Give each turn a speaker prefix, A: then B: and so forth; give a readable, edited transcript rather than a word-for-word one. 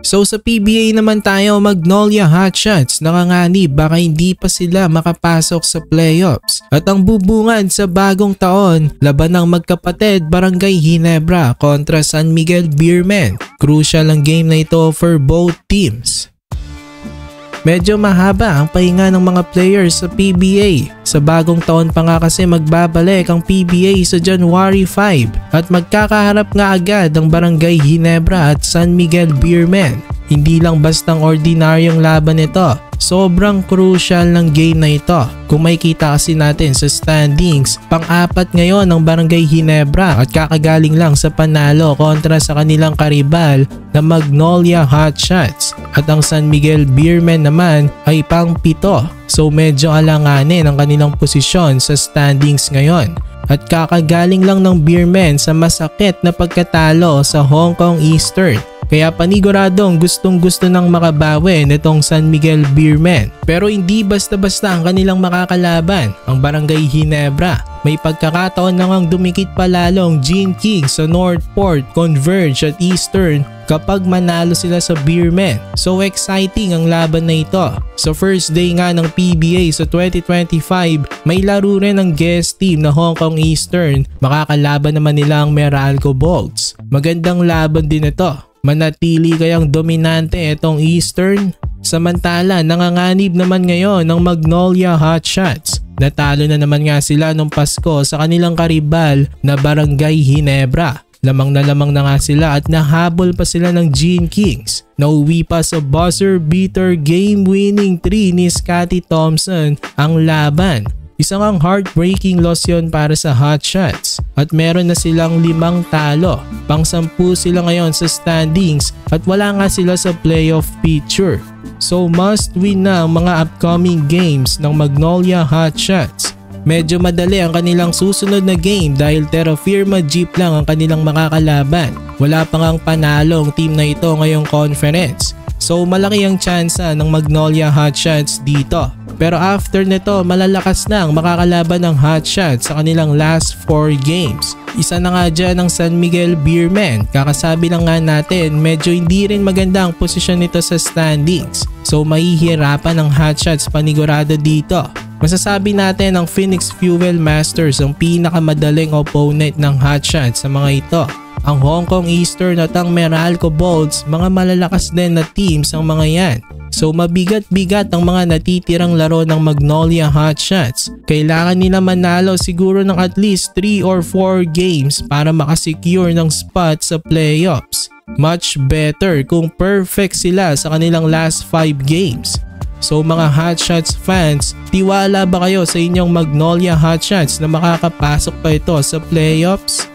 A: So sa PBA naman tayo, Magnolia Hotshots nakanganib baka hindi pa sila makapasok sa playoffs. At ang bubungad sa bagong taon, laban ng magkapatid Barangay Ginebra kontra San Miguel Beermen. Crucial ang game na ito for both teams. Medyo mahaba ang pahinga ng mga players sa PBA. Sa bagong taon pa nga kasi magbabalik ang PBA sa January 5 at magkakaharap nga agad ang Barangay Ginebra at San Miguel Beermen. Hindi lang bastang ordinaryong laban ito. Sobrang crucial ng game na ito. Kung makikita kasi natin sa standings, pang-apat ngayon ang Barangay Ginebra at kakagaling lang sa panalo kontra sa kanilang karibal na Magnolia Hotshots. At ang San Miguel Beermen naman ay pang-pito. So medyo alanganin ang kanilang posisyon sa standings ngayon. At kakagaling lang ng Beermen sa masakit na pagkatalo sa Hong Kong Eastern. Kaya paniguradong gustong-gusto nang makabawi nitong San Miguel Beermen. Pero hindi basta-basta ang kanilang makakalaban, ang Barangay Ginebra. May pagkakataon na ngang dumikit palalong Gene King sa Northport, Converge at Eastern kapag manalo sila sa Beermen. So exciting ang laban na ito. Sa first day nga ng PBA sa 2025, may laro rin ang guest team na Hong Kong Eastern. Makakalaban naman nila ang Meralco Bolts. Magandang laban din ito. Manatili kayang dominante itong Eastern? Samantala, nanganganib naman ngayon ng Magnolia Hotshots. Natalo na naman nga sila nung Pasko sa kanilang karibal na Barangay Ginebra. Lamang na nga sila at nahabol pa sila ng Gene Kings. Nauwi pa sa buzzer beater game-winning 3 ni Scotty Thompson ang laban. Isang ang heartbreaking loss yun para sa Hotshots at meron na silang 5 talo. Pang-10 sila ngayon sa standings at wala nga sila sa playoff picture. So must win na ang mga upcoming games ng Magnolia Hotshots. Medyo madali ang kanilang susunod na game dahil Terra Firma Jeep lang ang kanilang makakalaban. Wala pa ngang panalo ang team na ito ngayong conference. So malaki ang tsansa ng Magnolia Hotshots dito. Pero after nito, malalakas na ang makakalaban ng Hotshots sa kanilang last 4 games. Isa na nga dyan ang San Miguel Beermen. Kakasabi lang nga natin, medyo hindi rin maganda ang posisyon nito sa standings. So mahihirapan ang Hotshots panigurado dito. Masasabi natin ang Phoenix Fuel Masters ang pinakamadaling opponent ng Hotshots sa mga ito. Ang Hong Kong Eastern at ang Meralco Bolts, mga malalakas din na teams ang mga yan. So mabigat-bigat ang mga natitirang laro ng Magnolia Hotshots. Kailangan nila manalo siguro ng at least 3 or 4 games para makasecure ng spot sa playoffs. Much better kung perfect sila sa kanilang last 5 games. So mga Hotshots fans, tiwala ba kayo sa inyong Magnolia Hotshots na makakapasok pa ito sa playoffs?